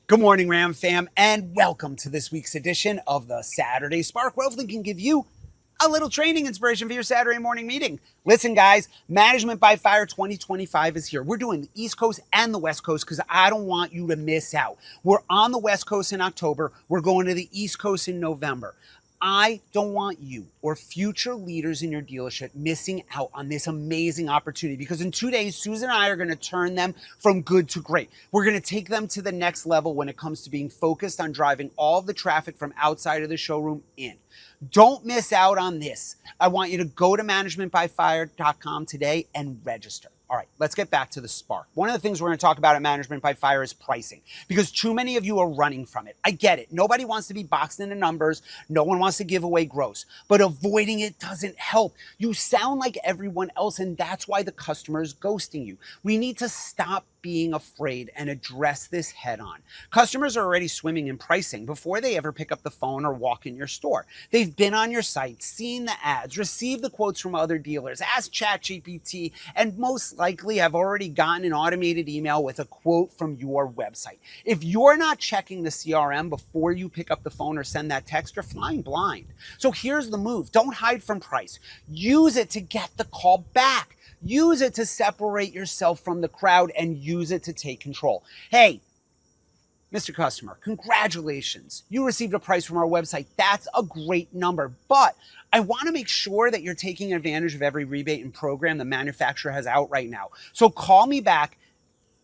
Good morning, Ram fam, and welcome to this week's edition of the Saturday Spark, where hopefully can give you a little training inspiration for your Saturday morning meeting. Listen, guys, Management by Fire 2025 is here. We're doing the East Coast and the West Coast because I don't want you to miss out. We're on the West Coast in October. We're going to the East Coast in November. I don't want you or future leaders in your dealership missing out on this amazing opportunity, because in 2 days, Susan and I are going to turn them from good to great. We're going to take them to the next level when it comes to being focused on driving all of the traffic from outside of the showroom in. Don't miss out on this. I want you to go to managementbyfire.com today and register. All right, let's get back to the Spark. One of the things we're going to talk about at Management by Fire is pricing, because too many of you are running from it. I get it. Nobody wants to be boxed into numbers. No one wants to give away gross, but avoiding it doesn't help. You sound like everyone else, and that's why the customer is ghosting you. We need to stop being afraid and address this head on. Customers are already swimming in pricing before they ever pick up the phone or walk in your store. They've been on your site, seen the ads, received the quotes from other dealers, asked ChatGPT, and most likely have already gotten an automated email with a quote from your website. If you're not checking the CRM before you pick up the phone or send that text, you're flying blind. So here's the move. Don't hide from price. Use it to get the call back. Use it to separate yourself from the crowd and use it to take control. Hey, Mr. Customer, congratulations. You received a price from our website. That's a great number, but I want to make sure that you're taking advantage of every rebate and program the manufacturer has out right now. So call me back.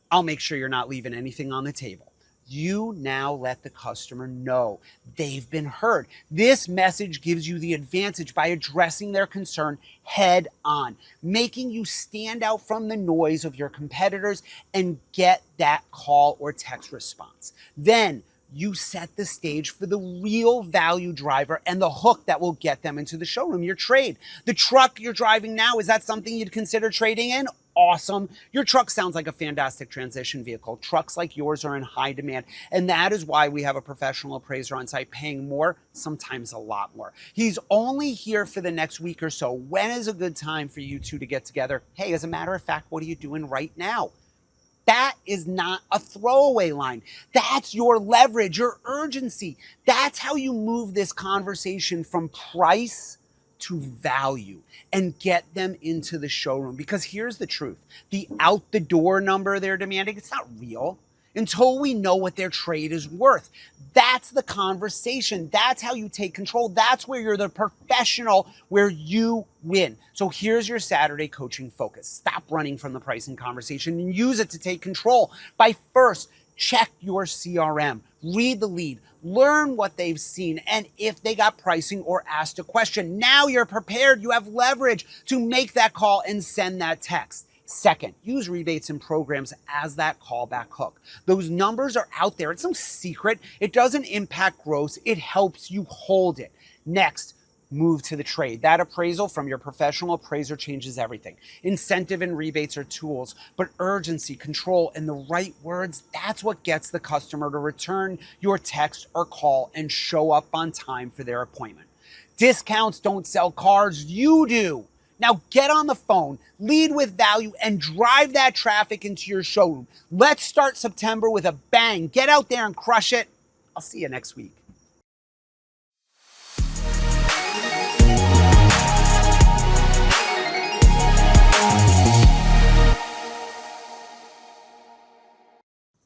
I'll make sure you're not leaving anything on the table. You now let the customer know they've been heard. This message gives you the advantage by addressing their concern head on, making you stand out from the noise of your competitors and get that call or text response. Then you set the stage for the real value driver and the hook that will get them into the showroom, your trade. The truck you're driving now, is that something you'd consider trading in? Awesome. Your truck sounds like a fantastic transition vehicle. Trucks like yours are in high demand, and that is why we have a professional appraiser on site paying more, sometimes a lot more. He's only here for the next week or so. When is a good time for you two to get together? Hey, as a matter of fact, what are you doing right now? That is not a throwaway line. That's your leverage, your urgency. That's how you move this conversation from price to value and get them into the showroom. Because here's the truth. The out the door number they're demanding, it's not real until we know what their trade is worth. That's the conversation. That's how you take control. That's where you're the professional, where you win. So here's your Saturday coaching focus. Stop running from the pricing conversation and use it to take control by first check your CRM, read the lead, learn what they've seen, and if they got pricing or asked a question. Now you're prepared. You have leverage to make that call and send that text. Second, use rebates and programs as that callback hook. Those numbers are out there. It's no secret. It doesn't impact gross. It helps you hold it. Next, move to the trade. That appraisal from your professional appraiser changes everything. Incentive and rebates are tools, but urgency, control, and the right words, that's what gets the customer to return your text or call and show up on time for their appointment. Discounts don't sell cars, you do. Now get on the phone, lead with value, and drive that traffic into your showroom. Let's start September with a bang. Get out there and crush it. I'll see you next week.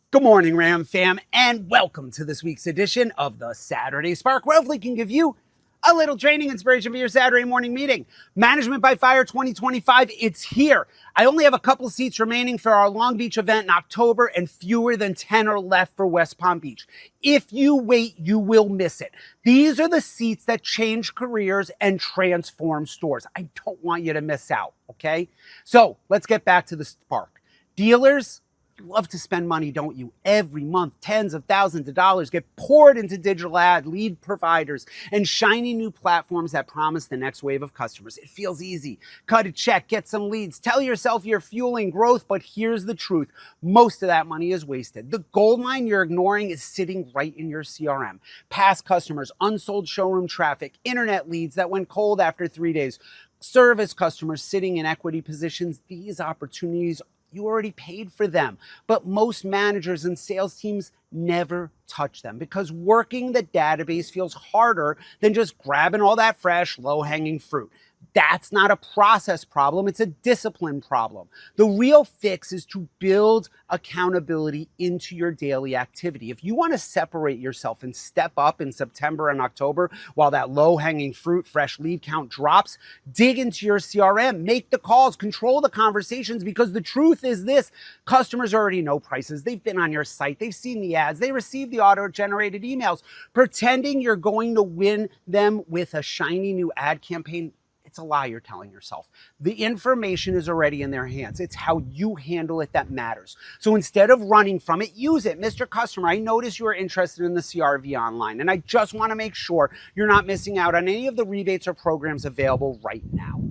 Good morning, Ram fam, and welcome to this week's edition of the Saturday Spark, where hopefully can give you a little training inspiration for your Saturday morning meeting. Management by Fire 2025, it's here. I only have a couple seats remaining for our Long Beach event in October, and fewer than 10 are left for West Palm Beach. If you wait, you will miss it. These are the seats that change careers and transform stores. I don't want you to miss out, okay? So let's get back to the Spark. Dealers, you love to spend money, don't you? Every month, tens of thousands of dollars get poured into digital ad, lead providers, and shiny new platforms that promise the next wave of customers. It feels easy. Cut a check, get some leads, tell yourself you're fueling growth, but here's the truth. Most of that money is wasted. The gold mine you're ignoring is sitting right in your CRM. Past customers, unsold showroom traffic, internet leads that went cold after 3 days, service customers sitting in equity positions. These opportunities You already paid for them. But most managers and sales teams never touch them because working the database feels harder than just grabbing all that fresh, low-hanging fruit. That's not a process problem, it's a discipline problem. The real fix is to build accountability into your daily activity. If you want to separate yourself and step up in September and October while that low-hanging fruit, fresh lead count drops, dig into your CRM, make the calls, control the conversations, because the truth is this: customers already know prices. They've been on your site, they've seen the ads, they receive the auto-generated emails. Pretending you're going to win them with a shiny new ad campaign, it's a lie you're telling yourself. The information is already in their hands. It's how you handle it that matters. So instead of running from it, use it. Mr. Customer, I noticed you are interested in the CRV online, and I just want to make sure you're not missing out on any of the rebates or programs available right now.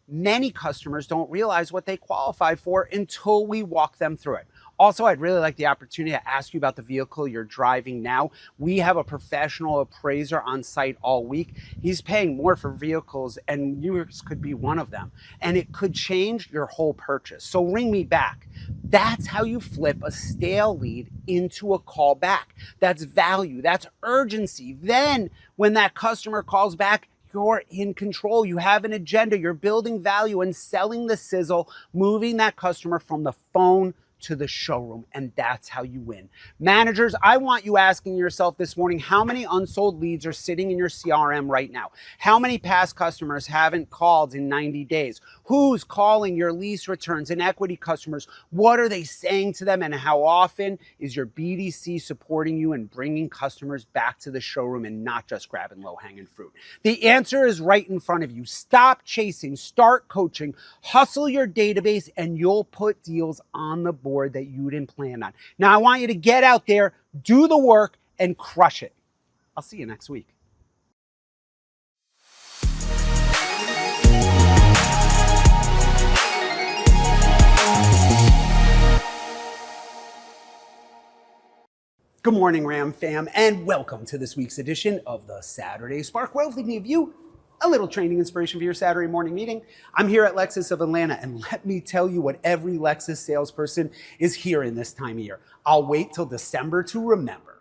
Many customers don't realize what they qualify for until we walk them through it. Also, I'd really like the opportunity to ask you about the vehicle you're driving now. We have a professional appraiser on site all week. He's paying more for vehicles, and yours could be one of them. And it could change your whole purchase. So ring me back. That's how you flip a stale lead into a call back. That's value. That's urgency. Then when that customer calls back, you're in control. You have an agenda. You're building value and selling the sizzle, moving that customer from the phone to the showroom, and that's how you win. Managers, I want you asking yourself this morning, how many unsold leads are sitting in your CRM right now? How many past customers haven't called in 90 days? Who's calling your lease returns and equity customers? What are they saying to them, and how often is your BDC supporting you and bringing customers back to the showroom and not just grabbing low-hanging fruit? The answer is right in front of you. Stop chasing, start coaching, hustle your database, and you'll put deals on the board that you didn't plan on. Now, I want you to get out there, do the work, and crush it. I'll see you next week. Good morning, Ram fam, and welcome to this week's edition of the Saturday Spark, where hopefully give you a little training inspiration for your Saturday morning meeting. I'm here at Lexus of Atlanta, and let me tell you what every Lexus salesperson is hearing this time of year. I'll wait till December to remember.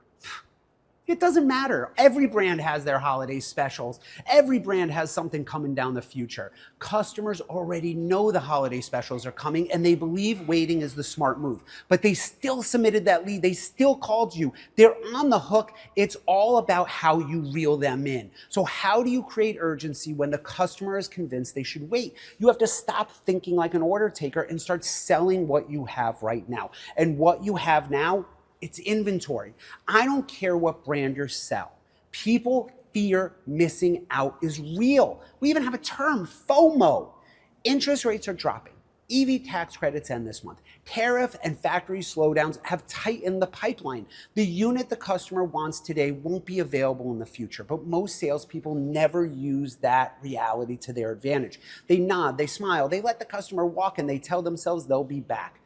It doesn't matter. Every brand has their holiday specials. Every brand has something coming down the future. Customers already know the holiday specials are coming, and they believe waiting is the smart move. But they still submitted that lead. They still called you. They're on the hook. It's all about how you reel them in. So how do you create urgency when the customer is convinced they should wait? You have to stop thinking like an order taker and start selling what you have right now. And what you have now, it's inventory. I don't care what brand you sell. People fear missing out is real. We even have a term, FOMO. Interest rates are dropping. EV tax credits end this month. Tariff and factory slowdowns have tightened the pipeline. The unit the customer wants today won't be available in the future, but most salespeople never use that reality to their advantage. They nod, they smile, they let the customer walk, and they tell themselves they'll be back.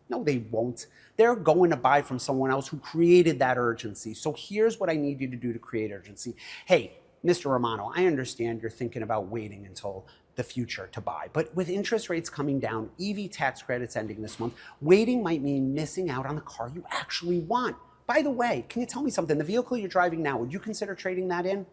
No, they won't. They're going to buy from someone else who created that urgency. So here's what I need you to do to create urgency. Hey, Mr. Romano, I understand you're thinking about waiting until the future to buy, but with interest rates coming down, EV tax credits ending this month, waiting might mean missing out on the car you actually want. By the way, can you tell me something? The vehicle you're driving now, would you consider trading that in?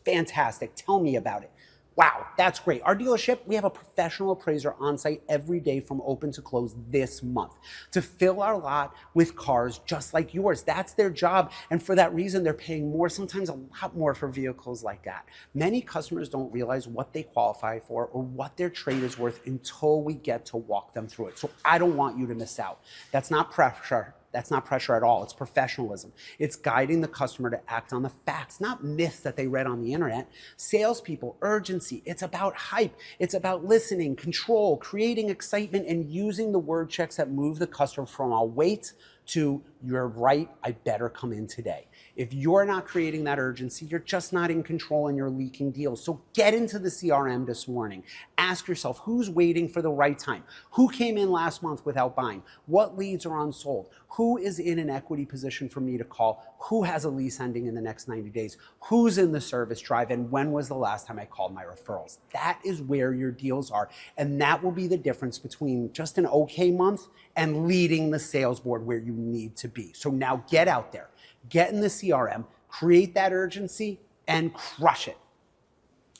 Fantastic. Tell me about it. Wow, that's great. Our dealership, we have a professional appraiser on site every day from open to close this month to fill our lot with cars just like yours. That's their job. And for that reason, they're paying more, sometimes a lot more for vehicles like that. Many customers don't realize what they qualify for or what their trade is worth until we get to walk them through it. So I don't want you to miss out. That's not pressure. That's not pressure at all. It's professionalism. It's guiding the customer to act on the facts, not myths that they read on the internet. Salespeople, urgency. It's about hype. It's about listening, control, creating excitement, and using the word checks that move the customer from I'll wait to you're right, I better come in today. If you're not creating that urgency, you're just not in control and you're leaking deals. So get into the CRM this morning. Ask yourself, who's waiting for the right time? Who came in last month without buying? What leads are unsold? Who is in an equity position for me to call? Who has a lease ending in the next 90 days? Who's in the service drive? And when was the last time I called my referrals? That is where your deals are. And that will be the difference between just an okay month and leading the sales board where you need to be. So now get out there, get in the CRM, create that urgency, and crush it.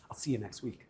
I'll see you next week.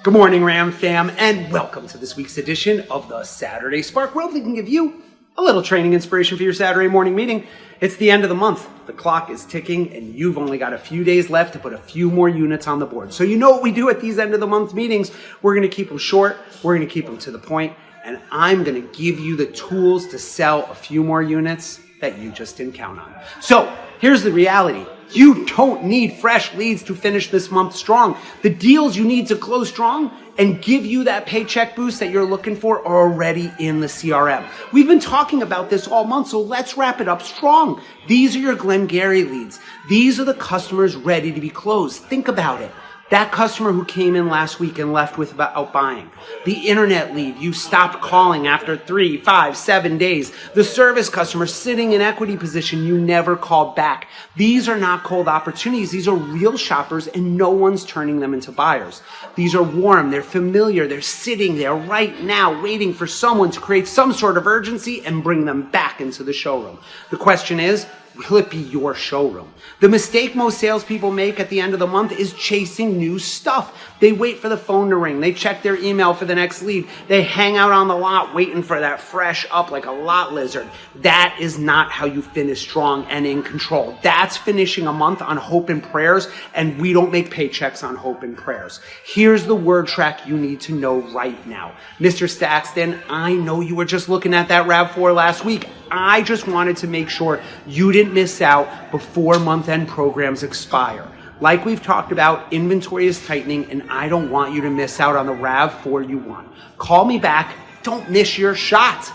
Good morning, Ram fam, and welcome to this week's edition of the Saturday Spark, where we can give you a little training inspiration for your Saturday morning meeting. It's the end of the month. The clock is ticking, and you've only got a few days left to put a few more units on the board. So you know what we do at these end of the month meetings. We're going to keep them short. We're going to keep them to the point, and I'm going to give you the tools to sell a few more units that you just didn't count on. So here's the reality. You don't need fresh leads to finish this month strong. The deals you need to close strong and give you that paycheck boost that you're looking for are already in the CRM. We've been talking about this all month, so let's wrap it up strong. These are your Glengarry leads. These are the customers ready to be closed. Think about it. That customer who came in last week and left without buying. The internet lead you stopped calling after 3, 5, 7 days. The service customer sitting in equity position you never called back. These are not cold opportunities. These are real shoppers and no one's turning them into buyers. These are warm, they're familiar, they're sitting there right now waiting for someone to create some sort of urgency and bring them back into the showroom. The question is, will it be your showroom? The mistake most salespeople make at the end of the month is chasing new stuff. They wait for the phone to ring. They check their email for the next lead. They hang out on the lot waiting for that fresh up like a lot lizard. That is not how you finish strong and in control. That's finishing a month on hope and prayers, and we don't make paychecks on hope and prayers. Here's the word track you need to know right now. Mr. Staxton, I know you were just looking at that RAV4 last week. I just wanted to make sure you didn't miss out before month-end programs expire. Like we've talked about, inventory is tightening, and I don't want you to miss out on the RAV4 you want. Call me back. Don't miss your shot.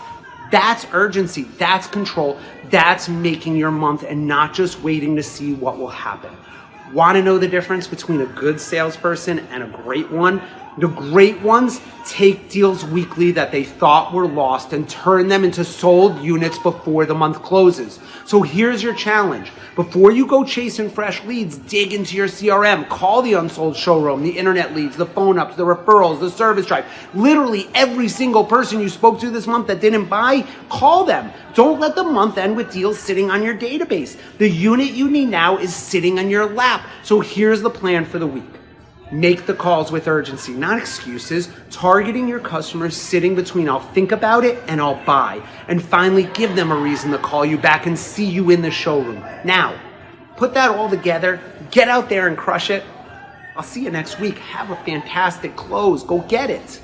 That's urgency. That's control. That's making your month and not just waiting to see what will happen. Want to know the difference between a good salesperson and a great one? The great ones take deals weekly that they thought were lost and turn them into sold units before the month closes. So here's your challenge. Before you go chasing fresh leads, dig into your CRM. Call the unsold showroom, the internet leads, the phone ups, the referrals, the service drive. Literally every single person you spoke to this month that didn't buy, call them. Don't let the month end with deals sitting on your database. The unit you need now is sitting on your lap. So here's the plan for the week. Make the calls with urgency, not excuses. Targeting your customers, sitting between I'll think about it and I'll buy. And finally, give them a reason to call you back and see you in the showroom. Now, put that all together, get out there and crush it. I'll see you next week. Have a fantastic close. Go get it.